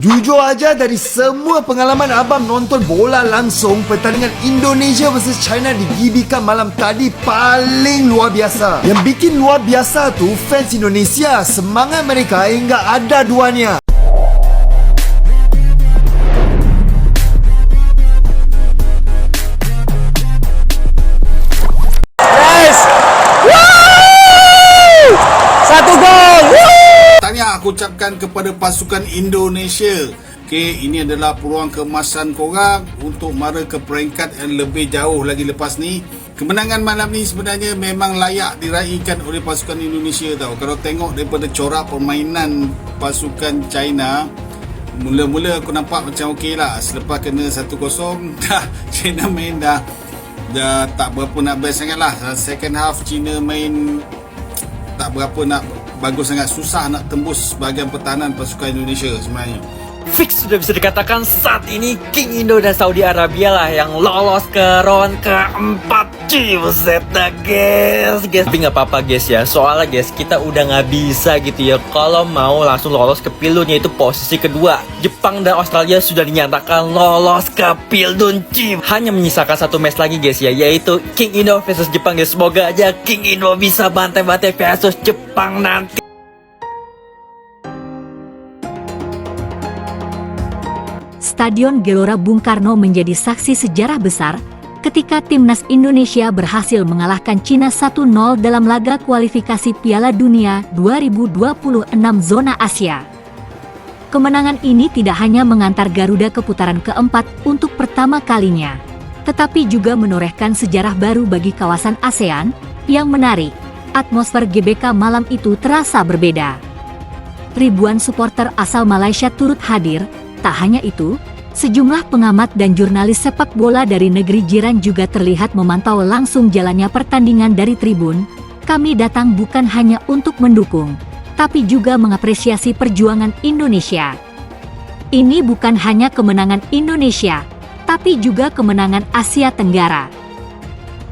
Jujur aja, dari semua pengalaman abang nonton bola langsung, pertandingan Indonesia vs China di GBK malam tadi paling luar biasa. Yang bikin luar biasa tu fans Indonesia, semangat mereka hingga ada duanya. Yes! Woo! 1 gol! Tahniah aku ucapkan kepada pasukan Indonesia. Okey, ini adalah peluang keemasan korang untuk mara ke peringkat yang lebih jauh lagi lepas ni. Kemenangan malam ni sebenarnya memang layak diraikan oleh pasukan Indonesia tau. Kalau tengok daripada corak permainan pasukan China, mula-mula aku nampak macam okey lah. Selepas kena 1-0, dah China main dah tak berapa nak best sangat lah. Second half China main tak berapa nak bagus sangat, susah nak tembus bahagian pertahanan pasukan Indonesia sebenarnya. Fix sudah bisa dikatakan saat ini King Indo dan Saudi Arabia lah yang lolos ke round keempat. Buset dah guys. Tapi gak apa-apa guys ya, soalnya guys kita udah gak bisa gitu ya kalau mau langsung lolos ke Pildun, yaitu posisi kedua. Jepang dan Australia sudah dinyatakan lolos ke Pildun. Hanya menyisakan 1 match lagi guys ya, yaitu King Indo versus Jepang guys. Semoga aja King Indo bisa bantai-bantai versus Jepang nanti. Stadion Gelora Bung Karno menjadi saksi sejarah besar ketika timnas Indonesia berhasil mengalahkan Cina 1-0 dalam laga kualifikasi Piala Dunia 2026 zona Asia. Kemenangan ini tidak hanya mengantar Garuda ke putaran keempat untuk pertama kalinya, tetapi juga menorehkan sejarah baru bagi kawasan ASEAN. Yang menarik, atmosfer GBK malam itu terasa berbeda. Ribuan supporter asal Malaysia turut hadir. Tak hanya itu, sejumlah pengamat dan jurnalis sepak bola dari negeri jiran juga terlihat memantau langsung jalannya pertandingan dari tribun. Kami datang bukan hanya untuk mendukung, tapi juga mengapresiasi perjuangan Indonesia. Ini bukan hanya kemenangan Indonesia, tapi juga kemenangan Asia Tenggara.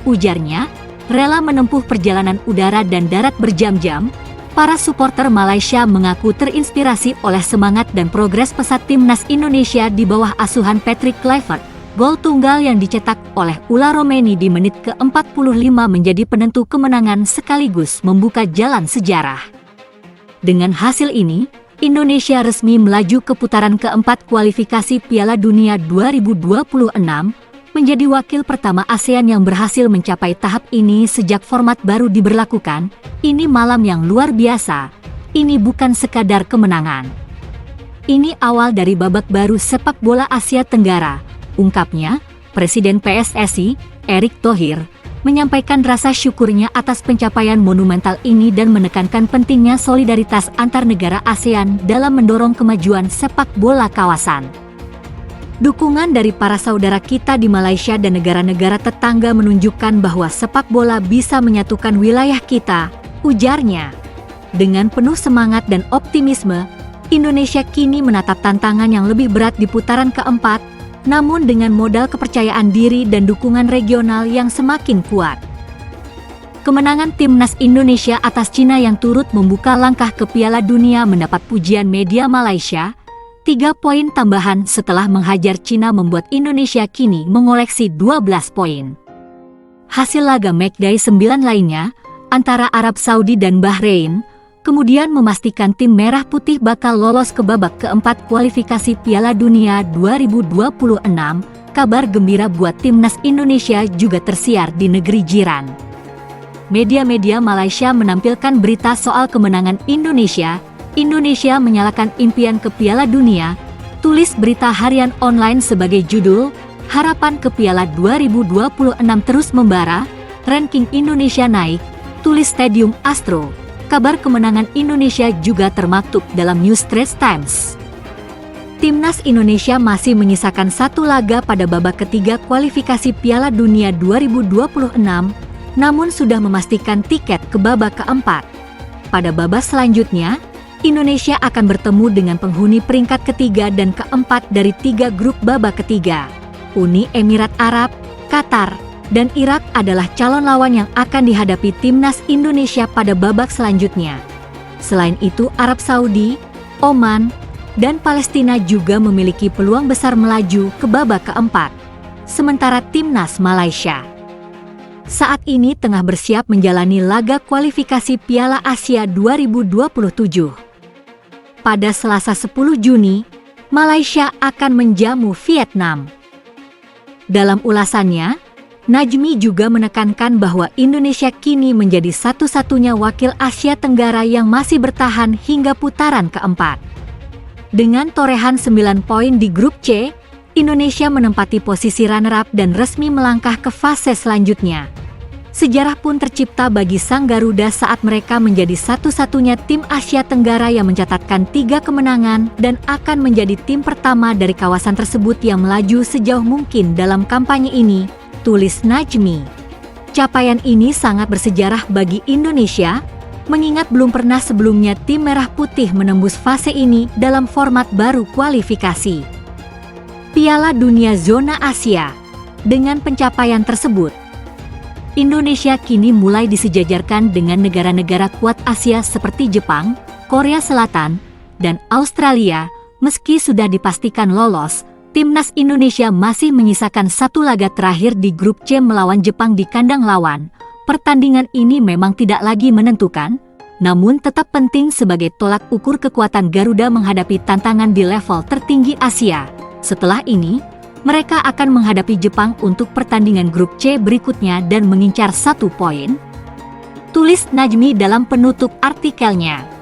Ujarnya, rela menempuh perjalanan udara dan darat berjam-jam. Para supporter Malaysia mengaku terinspirasi oleh semangat dan progres pesat timnas Indonesia di bawah asuhan Patrick Kluivert. Gol tunggal yang dicetak oleh Ula Romeni di menit ke-45 menjadi penentu kemenangan sekaligus membuka jalan sejarah. Dengan hasil ini, Indonesia resmi melaju ke putaran keempat kualifikasi Piala Dunia 2026, menjadi wakil pertama ASEAN yang berhasil mencapai tahap ini sejak format baru diberlakukan. Ini malam yang luar biasa. Ini bukan sekadar kemenangan. Ini awal dari babak baru sepak bola Asia Tenggara, ungkapnya. Presiden PSSI, Erick Thohir, menyampaikan rasa syukurnya atas pencapaian monumental ini dan menekankan pentingnya solidaritas antar negara ASEAN dalam mendorong kemajuan sepak bola kawasan. Dukungan dari para saudara kita di Malaysia dan negara-negara tetangga menunjukkan bahwa sepak bola bisa menyatukan wilayah kita, ujarnya. Dengan penuh semangat dan optimisme, Indonesia kini menatap tantangan yang lebih berat di putaran keempat, namun dengan modal kepercayaan diri dan dukungan regional yang semakin kuat. Kemenangan timnas Indonesia atas Cina yang turut membuka langkah ke Piala Dunia mendapat pujian media Malaysia. 3 poin tambahan setelah menghajar Cina membuat Indonesia kini mengoleksi 12 poin. Hasil laga matchday 9 lainnya, antara Arab Saudi dan Bahrain, kemudian memastikan tim Merah Putih bakal lolos ke babak keempat kualifikasi Piala Dunia 2026. Kabar gembira buat timnas Indonesia juga tersiar di negeri jiran. Media-media Malaysia menampilkan berita soal kemenangan Indonesia. Indonesia menyalakan impian ke Piala Dunia, tulis berita harian online sebagai judul, Harapan ke Piala 2026 terus membara, ranking Indonesia naik, tulis Stadium Astro. Kabar kemenangan Indonesia juga termaktub dalam New Straits Times. Timnas Indonesia masih menyisakan 1 laga pada babak ketiga kualifikasi Piala Dunia 2026, namun sudah memastikan tiket ke babak keempat. Pada babak selanjutnya, Indonesia akan bertemu dengan penghuni peringkat ketiga dan keempat dari 3 grup babak ketiga. Uni Emirat Arab, Qatar, dan Irak adalah calon lawan yang akan dihadapi timnas Indonesia pada babak selanjutnya. Selain itu Arab Saudi, Oman, dan Palestina juga memiliki peluang besar melaju ke babak keempat. Sementara timnas Malaysia saat ini tengah bersiap menjalani laga kualifikasi Piala Asia 2027. Pada Selasa 10 Juni, Malaysia akan menjamu Vietnam. Dalam ulasannya, Najmi juga menekankan bahwa Indonesia kini menjadi satu-satunya wakil Asia Tenggara yang masih bertahan hingga putaran keempat. Dengan torehan 9 poin di grup C, Indonesia menempati posisi runner-up dan resmi melangkah ke fase selanjutnya. Sejarah pun tercipta bagi Sang Garuda saat mereka menjadi satu-satunya tim Asia Tenggara yang mencatatkan 3 kemenangan dan akan menjadi tim pertama dari kawasan tersebut yang melaju sejauh mungkin dalam kampanye ini, tulis Najmi. Capaian ini sangat bersejarah bagi Indonesia, mengingat belum pernah sebelumnya tim Merah Putih menembus fase ini dalam format baru kualifikasi Piala Dunia Zona Asia. Dengan pencapaian tersebut, Indonesia kini mulai disejajarkan dengan negara-negara kuat Asia seperti Jepang, Korea Selatan, dan Australia. Meski sudah dipastikan lolos, timnas Indonesia masih menyisakan 1 laga terakhir di grup C melawan Jepang di kandang lawan. Pertandingan ini memang tidak lagi menentukan, namun tetap penting sebagai tolak ukur kekuatan Garuda menghadapi tantangan di level tertinggi Asia. Setelah ini, mereka akan menghadapi Jepang untuk pertandingan grup C berikutnya dan mengincar 1 poin, tulis Najmi dalam penutup artikelnya.